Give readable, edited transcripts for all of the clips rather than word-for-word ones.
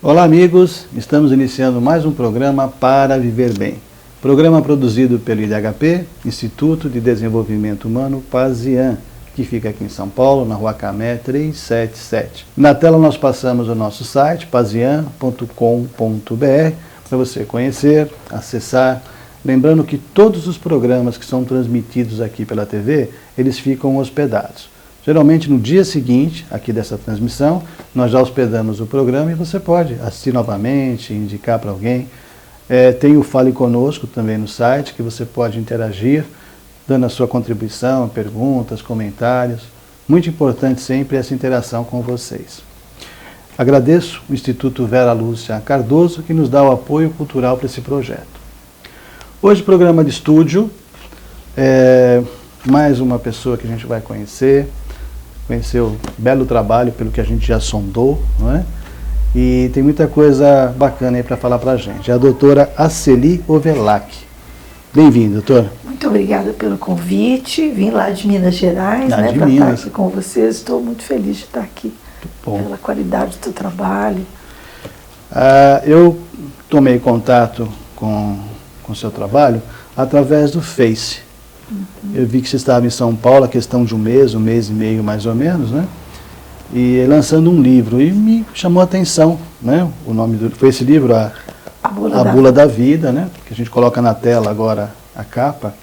Olá amigos, estamos iniciando mais um programa Para Viver Bem. Programa produzido pelo IDHP, Instituto de Desenvolvimento Humano PASIAN, que fica aqui em São Paulo, na Rua Camé 377. Na tela nós passamos o nosso site, pasian.com.br, para você conhecer, acessar. Lembrando que todos os programas que são transmitidos aqui pela TV, eles ficam hospedados. Geralmente no dia seguinte, aqui dessa transmissão, nós já hospedamos o programa e você pode assistir novamente, indicar para alguém. Tem o Fale Conosco também no site, que você pode interagir, dando a sua contribuição, perguntas, comentários. Muito importante sempre essa interação com vocês. Agradeço o Instituto Vera Lúcia Cardoso, que nos dá o apoio cultural para esse projeto. Hoje, programa de estúdio, mais uma pessoa que a gente vai conhecer o belo trabalho pelo que a gente já sondou, não é? E tem muita coisa bacana aí para falar para a gente. É a doutora Aceli Ovelac. Bem-vinda, doutora. Muito obrigada pelo convite. Vim lá de Minas Gerais, para estar aqui com vocês. Estou muito feliz de estar aqui. Pela qualidade do teu trabalho. Eu tomei contato com o seu trabalho através do Face. Eu vi que você estava em São Paulo, a questão de um mês e meio mais ou menos, né? E lançando um livro, e me chamou a atenção, né? O nome foi esse livro, A Bula da Vida, né? Que a gente coloca na tela agora a capa.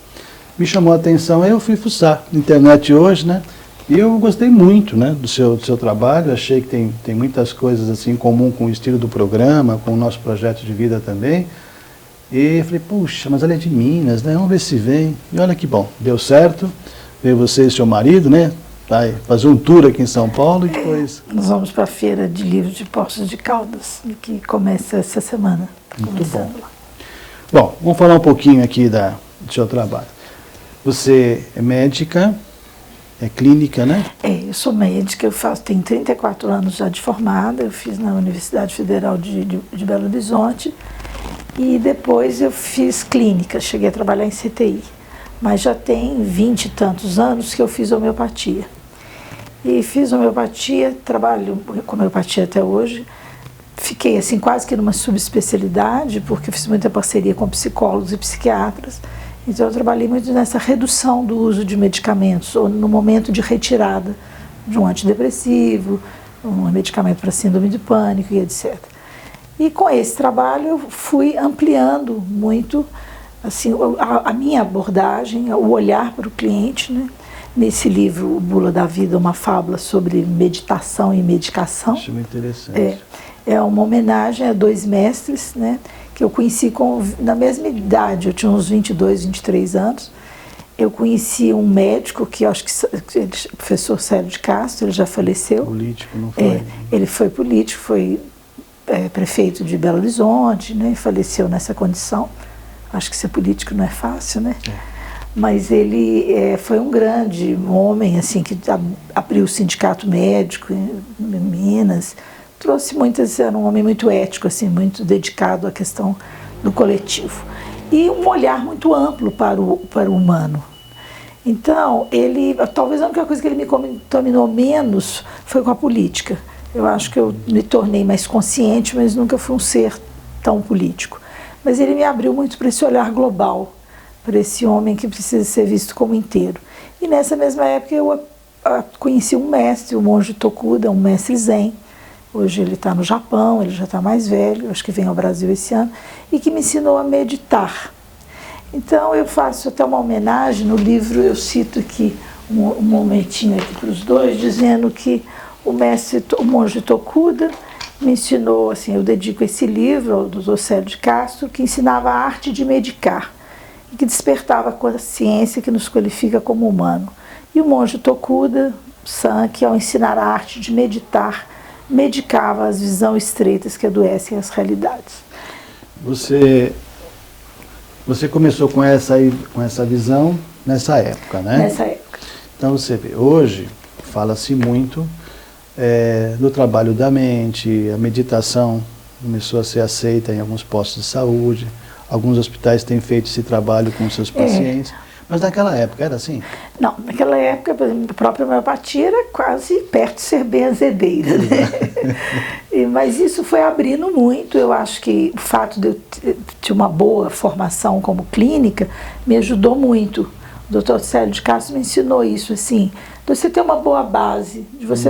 Me chamou a atenção, aí eu fui fuçar na internet hoje, né? E eu gostei muito, né, do seu trabalho, achei que tem muitas coisas assim em comum com o estilo do programa, com o nosso projeto de vida também. E falei, puxa, mas ela é de Minas, né? Vamos ver se vem. E olha que bom, deu certo. Veio você e seu marido, né? Vai fazer um tour aqui em São Paulo e depois... Nós vamos para a Feira de Livros de Poços de Caldas, que começa essa semana. Muito bom. Bom, vamos falar um pouquinho aqui do seu trabalho. Você é médica, é clínica, né? Eu sou médica, tenho 34 anos já de formada, eu fiz na Universidade Federal de Belo Horizonte. E depois eu fiz clínica, cheguei a trabalhar em CTI. Mas já tem 20 e tantos anos que eu fiz homeopatia. E fiz homeopatia, trabalho com homeopatia até hoje. Fiquei assim quase que numa subespecialidade, porque eu fiz muita parceria com psicólogos e psiquiatras. Então eu trabalhei muito nessa redução do uso de medicamentos, ou no momento de retirada de um antidepressivo, um medicamento para síndrome de pânico e etc. E com esse trabalho eu fui ampliando muito assim, a minha abordagem, o olhar para o cliente, né? Nesse livro, O Bula da Vida, uma fábula sobre meditação e medicação. Acho muito interessante. É uma homenagem a dois mestres, né? Que eu conheci na mesma idade, eu tinha uns 22, 23 anos. Eu conheci um médico que eu acho que o professor Célio de Castro, ele já faleceu. Político, não foi? Ele foi político, foi prefeito de Belo Horizonte, né, faleceu nessa condição. Acho que ser político não é fácil, né? Mas ele foi um grande homem, assim, que abriu o sindicato médico em Minas, trouxe era um homem muito ético, assim, muito dedicado à questão do coletivo. E um olhar muito amplo para o humano. Então, talvez a única coisa que ele me contaminou menos foi com a política. Eu acho que eu me tornei mais consciente, mas nunca fui um ser tão político. Mas ele me abriu muito para esse olhar global, para esse homem que precisa ser visto como inteiro. E nessa mesma época eu conheci um mestre, o monge Tokuda, um mestre zen. Hoje ele está no Japão, ele já está mais velho, acho que vem ao Brasil esse ano, e que me ensinou a meditar. Então eu faço até uma homenagem, no livro eu cito aqui um momentinho aqui para os dois, dizendo que o monge Tokuda me ensinou, assim, eu dedico esse livro ao Dr. Célio de Castro, que ensinava a arte de medicar, e que despertava a consciência que nos qualifica como humano. E o monge Tokuda, que ao ensinar a arte de meditar, medicava as visões estreitas que adoecem as realidades. Você começou com essa visão nessa época, né? Nessa época. Então você vê, hoje fala-se muito do trabalho da mente, a meditação começou a ser aceita em alguns postos de saúde, alguns hospitais têm feito esse trabalho com seus pacientes, Mas naquela época era assim? Não, naquela época, por exemplo, a própria homeopatia era quase perto de ser benzedeira, né? Mas isso foi abrindo muito. Eu acho que o fato de eu ter uma boa formação como clínica me ajudou muito. O Dr. Célio de Castro me ensinou isso, assim, de você ter uma boa base, de você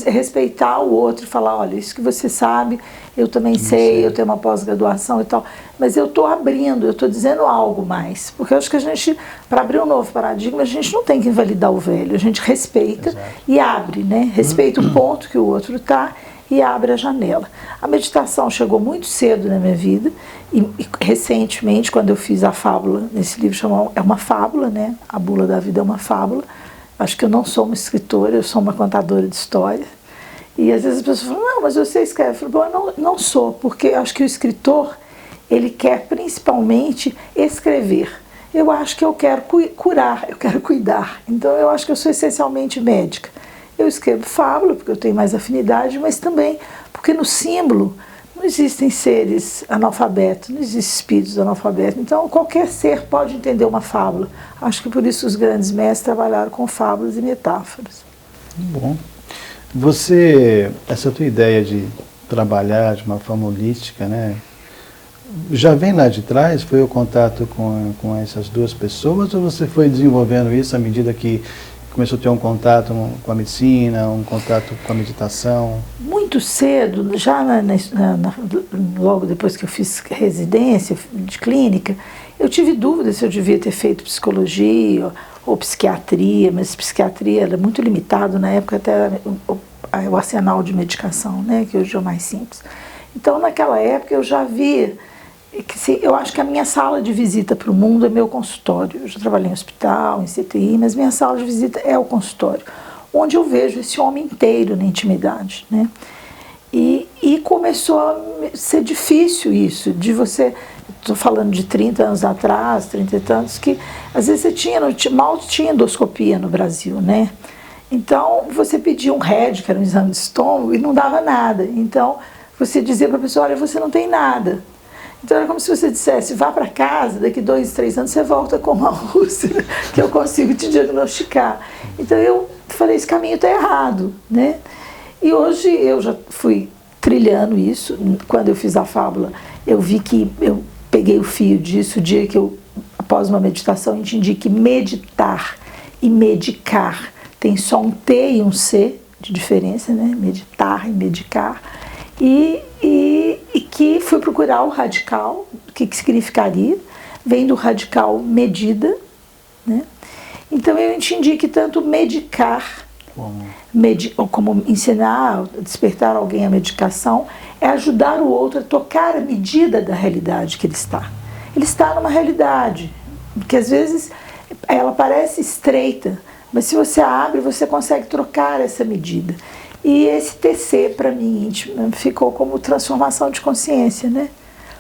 respeitar o outro e falar, olha, isso que você sabe, eu também sei, eu tenho uma pós-graduação e tal, mas eu estou abrindo, eu estou dizendo algo mais, porque eu acho que a gente, para abrir um novo paradigma, a gente não tem que invalidar o velho, a gente respeita e abre, né? Respeita o ponto que o outro está e abre a janela. A meditação chegou muito cedo na minha vida e recentemente, quando eu fiz a fábula, nesse livro chamado, é uma fábula, né? A Bula da Vida é uma fábula. Acho que eu não sou uma escritora, eu sou uma contadora de história. E às vezes as pessoas falam, não, mas você escreve. Eu falo, bom, eu não sou, porque eu acho que o escritor, ele quer principalmente escrever. Eu acho que eu quero curar, eu quero cuidar. Então eu acho que eu sou essencialmente médica. Eu escrevo fábula, porque eu tenho mais afinidade, mas também porque no símbolo não existem seres analfabetos, não existem espíritos analfabetos. Então, qualquer ser pode entender uma fábula. Acho que por isso os grandes mestres trabalharam com fábulas e metáforas. Bom. Essa tua ideia de trabalhar de uma forma holística, né? Já vem lá de trás? Foi o contato com essas duas pessoas? Ou você foi desenvolvendo isso à medida que começou a ter um contato com a medicina, um contato com a meditação? Muito cedo, já logo depois que eu fiz residência de clínica, eu tive dúvidas se eu devia ter feito psicologia ou psiquiatria, mas psiquiatria era muito limitado, na época até o arsenal de medicação, né, que hoje é o mais simples. Então, naquela época, eu já via que eu acho que a minha sala de visita para o mundo é meu consultório. Eu já trabalhei em hospital, em CTI, mas minha sala de visita é o consultório, onde eu vejo esse homem inteiro na intimidade, né? E começou a ser difícil isso, de você, estou falando de 30 anos atrás, 30 e tantos, que às vezes mal tinha endoscopia no Brasil, né? Então, você pedia um RED, que era um exame de estômago, e não dava nada. Então, você dizia para a pessoa, olha, você não tem nada. Então era como se você dissesse, vá para casa, daqui 2, 3 anos você volta com uma úlcera, que eu consigo te diagnosticar. Então eu falei, esse caminho está errado, né? E hoje eu já fui trilhando isso. Quando eu fiz a fábula, eu vi que eu peguei o fio disso, o dia que eu, após uma meditação, entendi que meditar e medicar tem só um T e um C de diferença, né? Meditar e medicar. E que fui procurar o radical, o que significaria, vem do radical medida, né? Então eu entendi que tanto medicar, como ensinar, despertar alguém a medicação, é ajudar o outro a tocar a medida da realidade que ele está. Ele está numa realidade, que às vezes ela parece estreita, mas se você abre, você consegue trocar essa medida. E esse TC, para mim, ficou como transformação de consciência, né?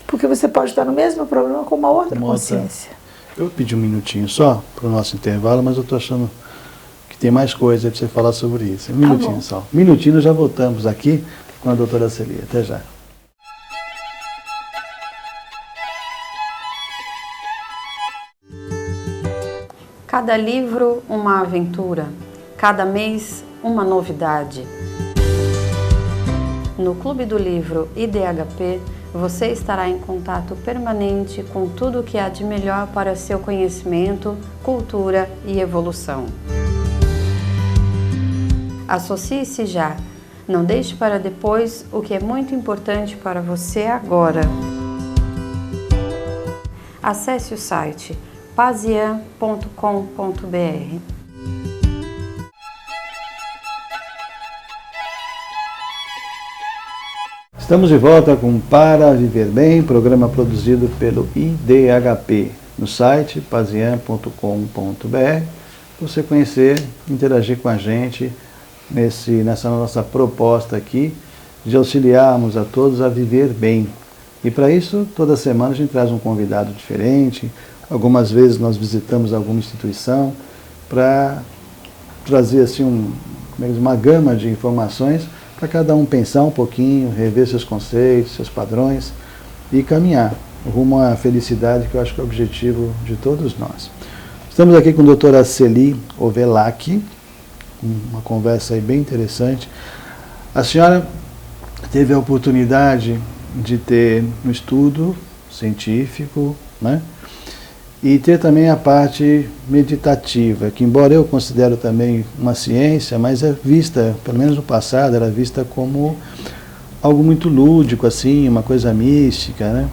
Porque você pode estar no mesmo problema com uma outra consciência. Eu pedi um minutinho só para o nosso intervalo, mas eu estou achando que tem mais coisa para você falar sobre isso. Um minutinho só. Um minutinho, já voltamos aqui com a doutora Celia. Até já. Cada livro, uma aventura. Cada mês, uma novidade. No Clube do Livro IDHP, você estará em contato permanente com tudo o que há de melhor para seu conhecimento, cultura e evolução. Associe-se já. Não deixe para depois o que é muito importante para você agora. Acesse o site pazian.com.br. Estamos de volta com Para Viver Bem, programa produzido pelo IDHP, no site pazian.com.br. Você conhecer, interagir com a gente nessa nossa proposta aqui de auxiliarmos a todos a viver bem. E para isso, toda semana a gente traz um convidado diferente. Algumas vezes nós visitamos alguma instituição para trazer assim uma gama de informações para cada um pensar um pouquinho, rever seus conceitos, seus padrões e caminhar rumo à felicidade, que eu acho que é o objetivo de todos nós. Estamos aqui com a doutora Celi Ovelac, uma conversa aí bem interessante. A senhora teve a oportunidade de ter um estudo científico, né? E ter também a parte meditativa, que embora eu considero também uma ciência, mas é vista, pelo menos no passado, era vista como algo muito lúdico, assim, uma coisa mística, né?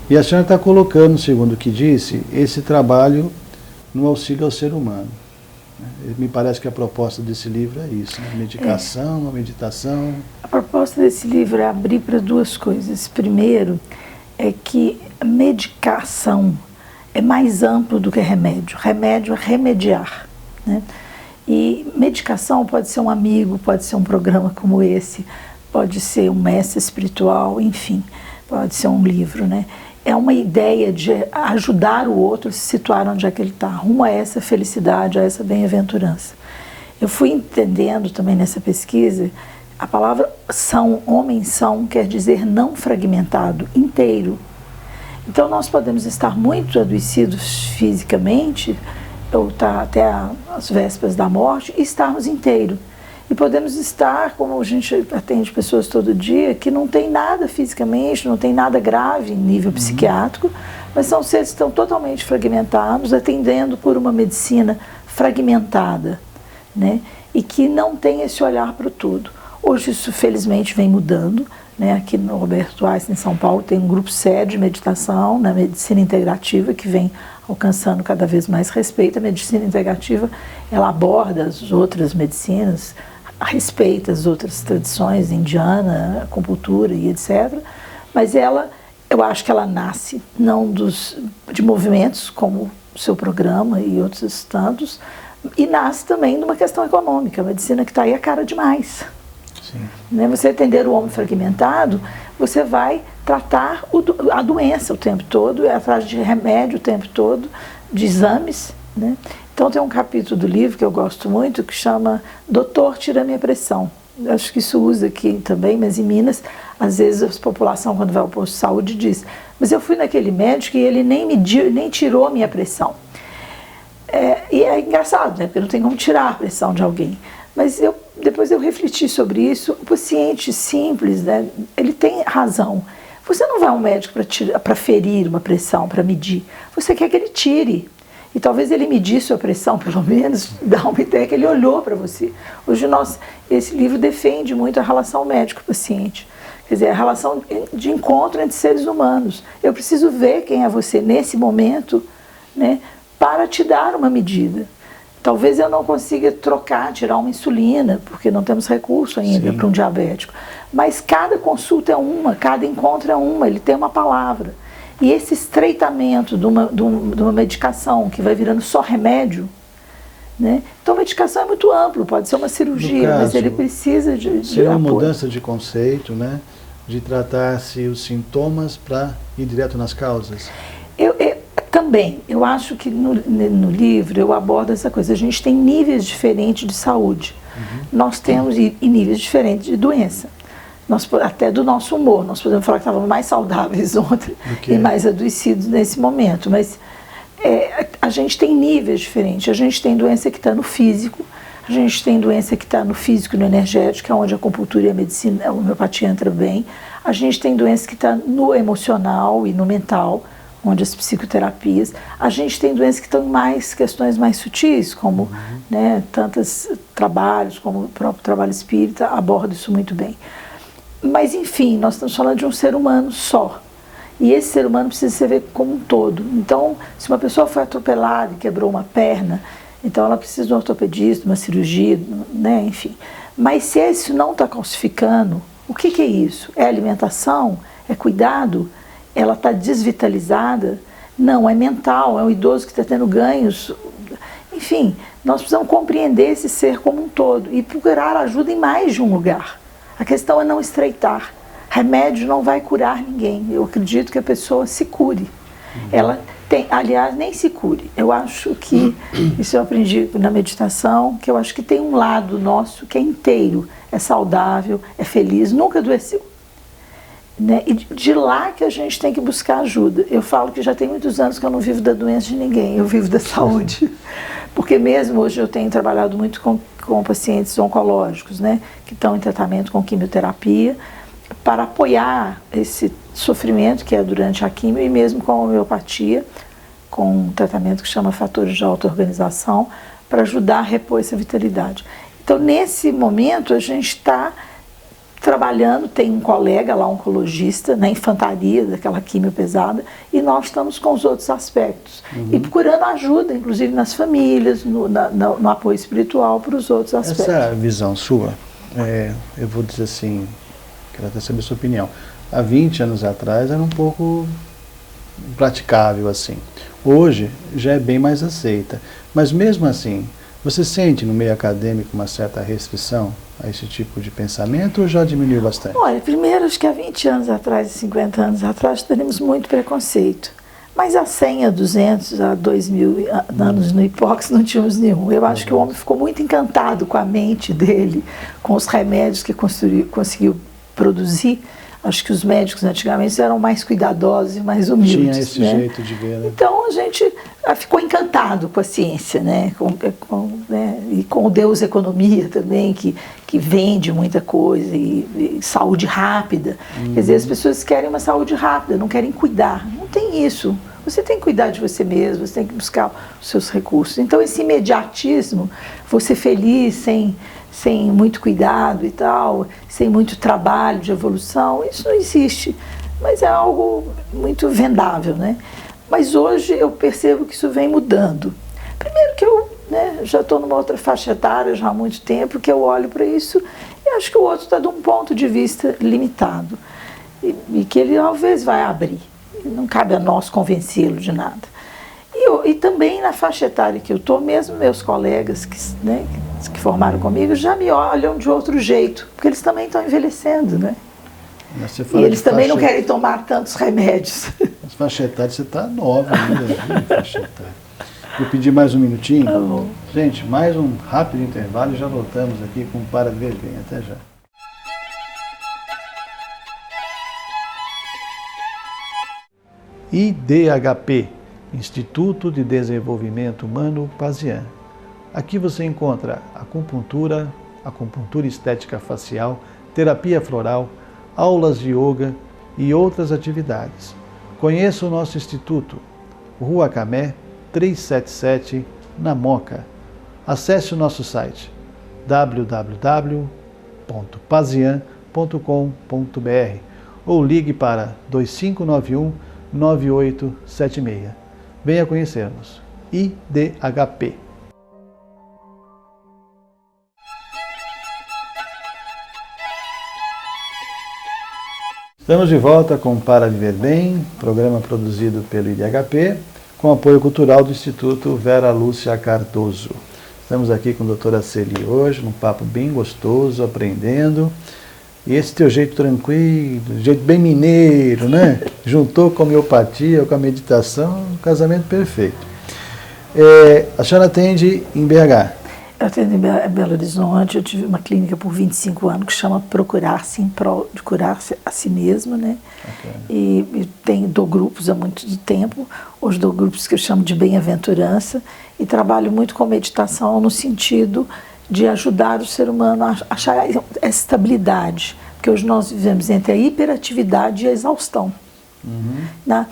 E a senhora está colocando, segundo o que disse, esse trabalho no auxílio ao ser humano. Me parece que a proposta desse livro é isso, né? Medicação, a meditação. A proposta desse livro é abrir para duas coisas. Primeiro, é que a medicação é mais amplo do que remédio. Remédio é remediar, né? E medicação pode ser um amigo, pode ser um programa como esse, pode ser um mestre espiritual, enfim, pode ser um livro, né? É uma ideia de ajudar o outro a se situar onde é que ele está, rumo a essa felicidade, a essa bem-aventurança. Eu fui entendendo também nessa pesquisa, a palavra são, homem são, quer dizer não fragmentado, inteiro. Então nós podemos estar muito adoecidos fisicamente, ou estar até as vésperas da morte, e estarmos inteiros. E podemos estar, como a gente atende pessoas todo dia, que não tem nada fisicamente, não tem nada grave em nível psiquiátrico, mas são seres que estão totalmente fragmentados, atendendo por uma medicina fragmentada, né? E que não tem esse olhar para o todo. Hoje isso felizmente vem mudando, né? Aqui no Roberto Einstein, em São Paulo, tem um grupo sério de meditação, na medicina integrativa, que vem alcançando cada vez mais respeito. A medicina integrativa, ela aborda as outras medicinas, respeita as outras tradições, indiana, acupuntura e etc. Mas ela, eu acho que ela nasce não de movimentos como o seu programa e outros tantos, e nasce também de uma questão econômica. A medicina que está aí é cara demais. Sim. Né? Você atender o homem fragmentado, você vai tratar a doença o tempo todo, é atrás de remédio o tempo todo, de exames, né? Então tem um capítulo do livro que eu gosto muito, que chama Doutor, tira minha pressão. Eu acho que isso usa aqui também, mas em Minas, às vezes a população, quando vai ao posto de saúde, diz, mas eu fui naquele médico e ele nem mediu, nem tirou a minha pressão. E é engraçado, né? Porque não tem como tirar a pressão de alguém. Mas depois eu refleti sobre isso. O paciente simples, né, ele tem razão. Você não vai a um médico para ferir uma pressão, para medir. Você quer que ele tire. E talvez ele medisse a pressão, pelo menos, dá uma ideia que ele olhou para você. Hoje esse livro defende muito a relação médico-paciente. Quer dizer, a relação de encontro entre seres humanos. Eu preciso ver quem é você nesse momento, né, para te dar uma medida. Talvez eu não consiga tirar uma insulina, porque não temos recurso ainda para um diabético. Mas cada consulta é uma, cada encontro é uma, ele tem uma palavra. E esse estreitamento de uma medicação que vai virando só remédio, né? Então a medicação é muito amplo, pode ser uma cirurgia, mas ele precisa de seria uma mudança de conceito, né? De tratar-se os sintomas para ir direto nas causas? Também, eu acho que no livro eu abordo essa coisa. A gente tem níveis diferentes de saúde. Nós temos e níveis diferentes de doença. Até do nosso humor. Nós podemos falar que estávamos mais saudáveis ontem e mais adoecidos nesse momento. Mas a gente tem níveis diferentes. A gente tem doença que está no físico, a gente tem doença que está no físico e no energético, que é onde a acupuntura e a medicina, a homeopatia entra bem. A gente tem doença que está no emocional e no mental, onde as psicoterapias. A gente tem doenças que estão em questões mais sutis, como né, tantos trabalhos, como o próprio trabalho espírita, aborda isso muito bem. Mas, enfim, nós estamos falando de um ser humano só. E esse ser humano precisa ser visto como um todo. Então, se uma pessoa foi atropelada e quebrou uma perna, então ela precisa de um ortopedista, uma cirurgia, né, enfim. Mas se isso não está calcificando, o que é isso? É alimentação? É cuidado? Ela está desvitalizada? Não, é mental, é um idoso que está tendo ganhos. Enfim, nós precisamos compreender esse ser como um todo e procurar ajuda em mais de um lugar. A questão é não estreitar. Remédio não vai curar ninguém. Eu acredito que a pessoa se cure. Ela tem, aliás, nem se cure. Eu acho que, isso eu aprendi na meditação, que eu acho que tem um lado nosso que é inteiro, é saudável, é feliz, nunca adoeceu. né? E de lá que a gente tem que buscar ajuda. Eu falo que já tem muitos anos que eu não vivo da doença de ninguém, eu vivo da saúde. Porque mesmo hoje eu tenho trabalhado muito com pacientes oncológicos, né? Que estão em tratamento com quimioterapia, para apoiar esse sofrimento que é durante a quimio, e mesmo com a homeopatia, com um tratamento que chama fatores de auto-organização, para ajudar a repor essa vitalidade. Então, nesse momento, a gente está trabalhando, tem um colega lá, oncologista, na infantaria daquela quimio pesada, e nós estamos com os outros aspectos. E procurando ajuda, inclusive nas famílias, no apoio espiritual para os outros aspectos. Essa visão sua, eu vou dizer assim, quero até saber a sua opinião, há 20 anos atrás era um pouco praticável assim. Hoje já é bem mais aceita. Mas mesmo assim, você sente no meio acadêmico uma certa restrição a esse tipo de pensamento ou já diminuiu bastante? Olha, primeiro, acho que há 20 anos atrás, 50 anos atrás, teríamos muito preconceito. Mas há 100, há 200, há 2000 anos no hipócrita não tínhamos nenhum. Eu acho que o homem ficou muito encantado com a mente dele, com os remédios que conseguiu produzir. Acho que os médicos antigamente eram mais cuidadosos e mais humildes. Tinha esse né? jeito de ver, né? Então a gente ficou encantado com a ciência, né? Né? E com o Deus Economia também, que vende muita coisa, e saúde rápida. Quer dizer, as pessoas querem uma saúde rápida, não querem cuidar. Não tem isso. Você tem que cuidar de você mesmo, você tem que buscar os seus recursos. Então esse imediatismo, você feliz, sem muito cuidado e tal, sem muito trabalho de evolução, isso não existe. Mas é algo muito vendável, né? Mas hoje eu percebo que isso vem mudando. Primeiro que eu já estou numa outra faixa etária já há muito tempo, que eu olho para isso e acho que o outro está de um ponto de vista limitado. E que ele talvez vai abrir. Não cabe a nós convencê-lo de nada. E também na faixa etária que eu estou, mesmo meus colegas que formaram comigo já me olham de outro jeito, porque eles também estão envelhecendo, né? E eles também não querem tomar tantos remédios. As faixa etária, você está nova ainda, faixa etária. Vou pedir mais um minutinho. Tá bom. Gente, mais um rápido intervalo e já voltamos aqui com Para Viver Bem. Até já. IDHP, Instituto de Desenvolvimento Humano Pazian. Aqui você encontra acupuntura estética facial, terapia floral, aulas de yoga e outras atividades. Conheça o nosso instituto, Rua Camé, 377, na Moca. Acesse o nosso site www.pazian.com.br ou ligue para 2591-9876. Venha conhecer-nos. IDHP. Estamos de volta com Para Viver Bem, programa produzido pelo IDHP, com apoio cultural do Instituto Vera Lúcia Cardoso. Estamos aqui com a doutora Celi hoje, num papo bem gostoso, aprendendo. E esse teu jeito tranquilo, jeito bem mineiro, né? Juntou com a homeopatia, com a meditação, um casamento perfeito. A senhora atende em BH? Eu atendo em Belo Horizonte, eu tive uma clínica por 25 anos que chama Procurar-se, em prol de curar-se a si mesma, né? Okay. E dou grupos há muito tempo, hoje dou grupos que eu chamo de bem-aventurança, e trabalho muito com meditação no sentido de ajudar o ser humano a achar essa estabilidade, porque hoje nós vivemos entre a hiperatividade e a exaustão. Na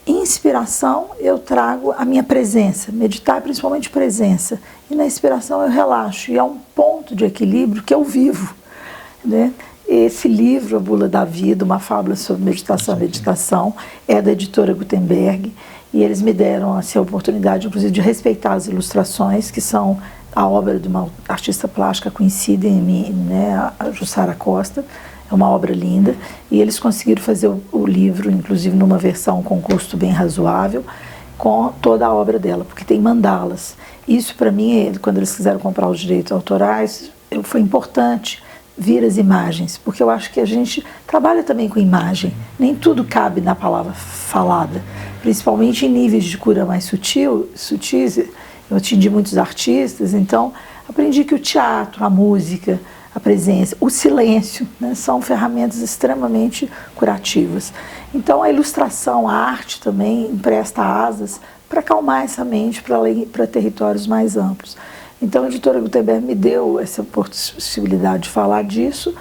inspiração eu trago a minha presença, meditar é principalmente presença, e na inspiração eu relaxo, e é um ponto de equilíbrio que eu vivo, né? Esse livro, A Bula da Vida, uma fábula sobre meditação e meditação, é da editora Gutenberg, e eles me deram essa oportunidade, inclusive, de respeitar as ilustrações, que são a obra de uma artista plástica conhecida em mim, né, a Jussara Costa. É uma obra linda, e eles conseguiram fazer o livro, inclusive numa versão com custo bem razoável, com toda a obra dela, porque tem mandalas. Isso para mim, quando eles quiseram comprar os direitos autorais, foi importante vir as imagens, porque eu acho que a gente trabalha também com imagem, nem tudo cabe na palavra falada, principalmente em níveis de cura mais sutis. Eu atendi muitos artistas, então aprendi que o teatro, a música, a presença, o silêncio, né, são ferramentas extremamente curativas. Então a ilustração, a arte também empresta asas para acalmar essa mente para territórios mais amplos. Então a editora Gutenberg me deu essa possibilidade de falar disso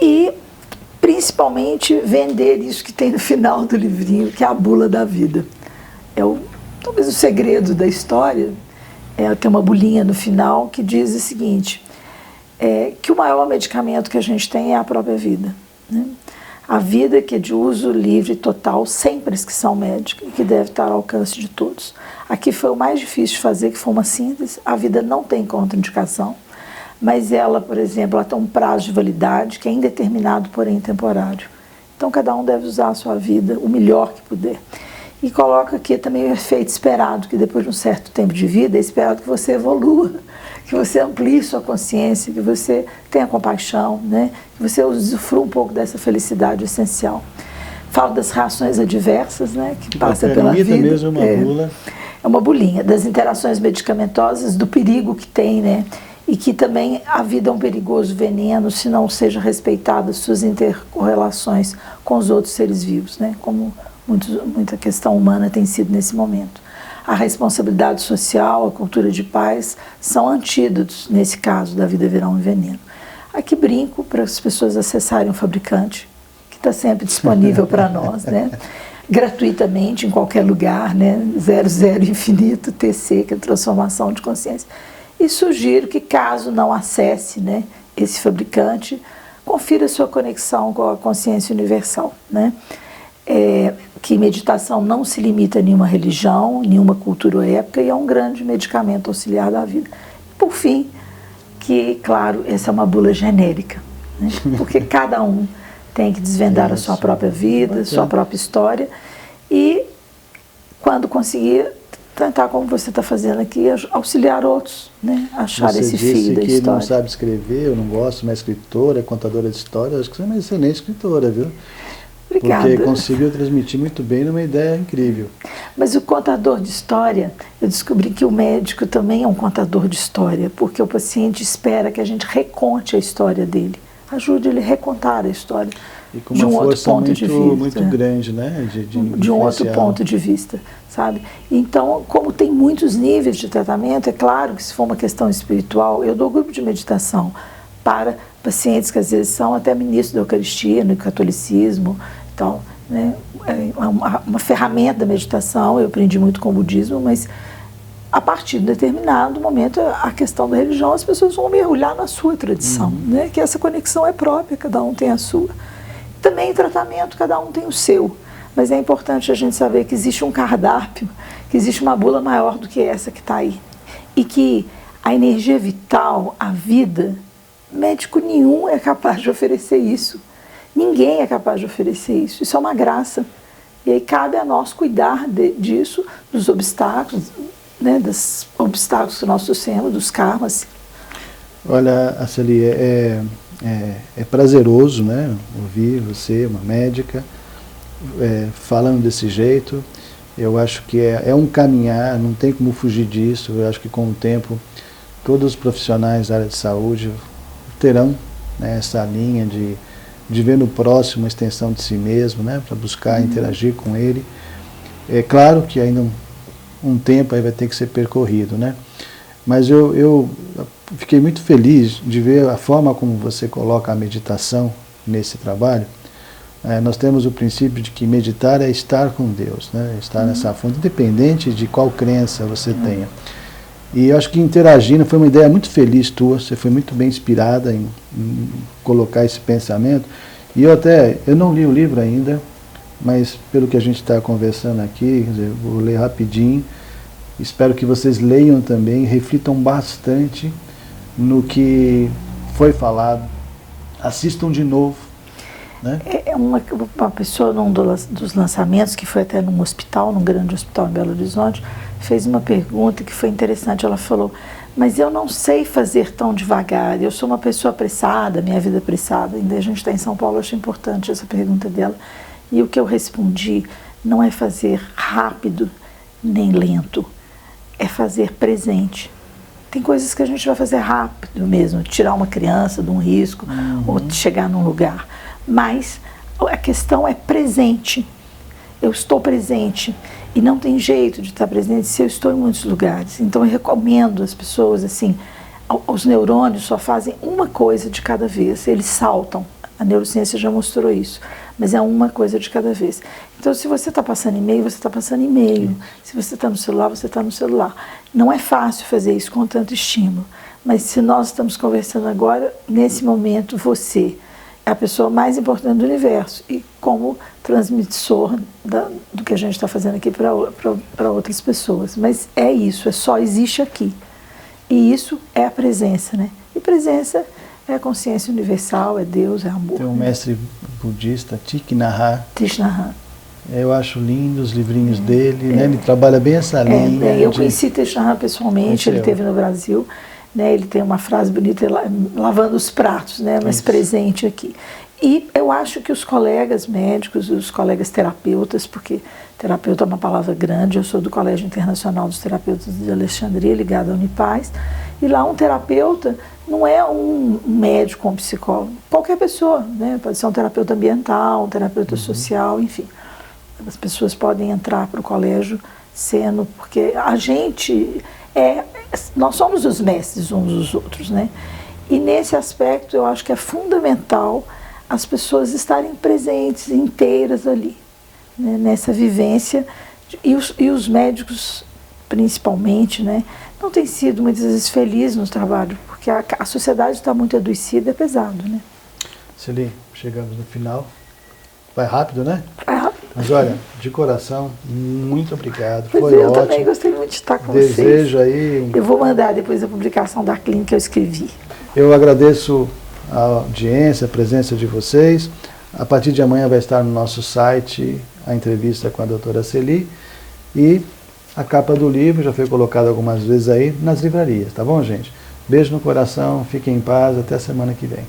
e principalmente vender isso que tem no final do livrinho, que é a bula da vida. Talvez o segredo da história, tem uma bulinha no final que diz o seguinte, que o maior medicamento que a gente tem é a própria vida, né? A vida que é de uso livre, total, sem prescrição médica e que deve estar ao alcance de todos. Aqui foi o mais difícil de fazer, que foi uma síntese. A vida não tem contraindicação, mas ela, por exemplo, ela tem um prazo de validade que é indeterminado, porém temporário. Então cada um deve usar a sua vida o melhor que puder. E coloca aqui também o efeito esperado, que depois de um certo tempo de vida é esperado que você evolua, que você amplie sua consciência, que você tenha compaixão, né? Que você usufrua um pouco dessa felicidade essencial. Falo das reações adversas, né? Que passa pela vida. Mesmo uma bula. É uma bulinha, das interações medicamentosas, do perigo que tem, né? E que também a vida é um perigoso veneno se não seja respeitadas suas intercorrelações com os outros seres vivos, né? Como muita questão humana tem sido nesse momento. A responsabilidade social, a cultura de paz são antídotos, nesse caso, da vida virar um veneno. Aqui brinco para as pessoas acessarem o fabricante, que está sempre disponível para nós, né? Gratuitamente, em qualquer lugar, né? 00 infinito, TC, que é transformação de consciência. E sugiro que, caso não acesse, né, esse fabricante, confira sua conexão com a consciência universal, né? Que meditação não se limita a nenhuma religião, nenhuma cultura ou época, e é um grande medicamento auxiliar da vida. Por fim, que, claro, essa é uma bula genérica, né? Porque cada um tem que desvendar a sua própria vida, sua própria história, e quando conseguir, tentar, como você está fazendo aqui, auxiliar outros, né? Achar esse fio da história. Você disse que não sabe escrever, eu não gosto, mas é escritora, é contadora de história, acho que você é uma excelente escritora, viu? Obrigada. Porque conseguiu transmitir muito bem numa ideia incrível. Mas o contador de história, eu descobri que o médico também é um contador de história, porque o paciente espera que a gente reconte a história dele, ajude ele a recontar a história de um outro ponto de vista. Muito grande, né? De um outro ponto de vista, sabe? Então, como tem muitos níveis de tratamento, é claro que se for uma questão espiritual, eu dou grupo de meditação para pacientes que às vezes são até ministros da Eucaristia, no catolicismo e tal, né? É uma ferramenta da meditação, eu aprendi muito com o budismo, mas a partir de um determinado momento, a questão da religião, as pessoas vão mergulhar na sua tradição, né? Que essa conexão é própria, cada um tem a sua. Também em tratamento, cada um tem o seu, mas é importante a gente saber que existe um cardápio, que existe uma bula maior do que essa que está aí, e que a energia vital, a vida, médico nenhum é capaz de oferecer isso. Ninguém é capaz de oferecer isso. Isso é uma graça. E aí cabe a nós cuidar disso, dos obstáculos, né, dos obstáculos que nós trouxemos, dos karmas. Olha, Arceli, é prazeroso, né, ouvir você, uma médica, falando desse jeito. Eu acho que é um caminhar, não tem como fugir disso. Eu acho que com o tempo todos os profissionais da área de saúde terão, né, essa linha de ver no próximo a extensão de si mesmo, né, para buscar interagir com ele. É claro que ainda um tempo aí vai ter que ser percorrido, né? Mas eu fiquei muito feliz de ver a forma como você coloca a meditação nesse trabalho. Nós temos o princípio de que meditar é estar com Deus, né? Estar nessa fonte, independente de qual crença você tenha. E eu acho que interagindo, foi uma ideia muito feliz tua, você foi muito bem inspirada em colocar esse pensamento. E eu não li o livro ainda, mas pelo que a gente está conversando aqui, quer dizer, vou ler rapidinho. Espero que vocês leiam também, reflitam bastante no que foi falado. Assistam de novo. Né? Uma pessoa num dos lançamentos, que foi até num hospital, num grande hospital em Belo Horizonte, fez uma pergunta que foi interessante. Ela falou: mas eu não sei fazer tão devagar, eu sou uma pessoa apressada, minha vida é apressada. Ainda a gente está em São Paulo, eu acho importante essa pergunta dela. E o que eu respondi: não é fazer rápido nem lento, é fazer presente. Tem coisas que a gente vai fazer rápido mesmo, tirar uma criança de um risco, ou chegar num lugar. Mas a questão é presente. Eu estou presente. E não tem jeito de estar presente se eu estou em muitos lugares. Então eu recomendo às pessoas, assim, os neurônios só fazem uma coisa de cada vez, eles saltam. A neurociência já mostrou isso, mas é uma coisa de cada vez. Então, se você está passando e-mail, você está passando e-mail. Se você está no celular, você está no celular. Não é fácil fazer isso com tanto estímulo, mas se nós estamos conversando agora, nesse momento, você é a pessoa mais importante do universo e como transmissor do que a gente está fazendo aqui para outras pessoas. Mas é isso, só existe aqui. E isso é a presença, né? E presença é a consciência universal, é Deus, é amor. Tem um mestre budista, Thich Nhat Hanh. Eu acho lindo os livrinhos dele, né? Ele trabalha bem essa linha. Eu conheci Thich Nhat pessoalmente, ele esteve no Brasil, né? Ele tem uma frase bonita, lavando os pratos, né? Mas presente aqui. E eu acho que os colegas médicos, os colegas terapeutas, porque terapeuta é uma palavra grande, eu sou do Colégio Internacional dos Terapeutas de Alexandria, ligado à Unipaz, e lá um terapeuta não é um médico ou um psicólogo, qualquer pessoa, né? Pode ser um terapeuta ambiental, um terapeuta social, enfim. As pessoas podem entrar para o colégio sendo, porque a gente nós somos os mestres uns dos outros, né? E nesse aspecto eu acho que é fundamental as pessoas estarem presentes, inteiras ali, né? Nessa vivência, e os médicos principalmente, né? Não têm sido muitas vezes felizes no trabalho, porque a sociedade está muito adoecida, é pesado, né? Celi, chegamos no final. Vai rápido, né? Vai rápido. Mas olha, de coração, muito obrigado. Pois foi eu ótimo. Também gostei muito de estar com Desejo vocês. aí. Eu vou mandar depois a publicação da clínica que eu escrevi. Eu agradeço a audiência, a presença de vocês. A partir de amanhã vai estar no nosso site a entrevista com a doutora Celi. E a capa do livro já foi colocada algumas vezes aí nas livrarias, tá bom, gente? Beijo no coração, fiquem em paz, até a semana que vem.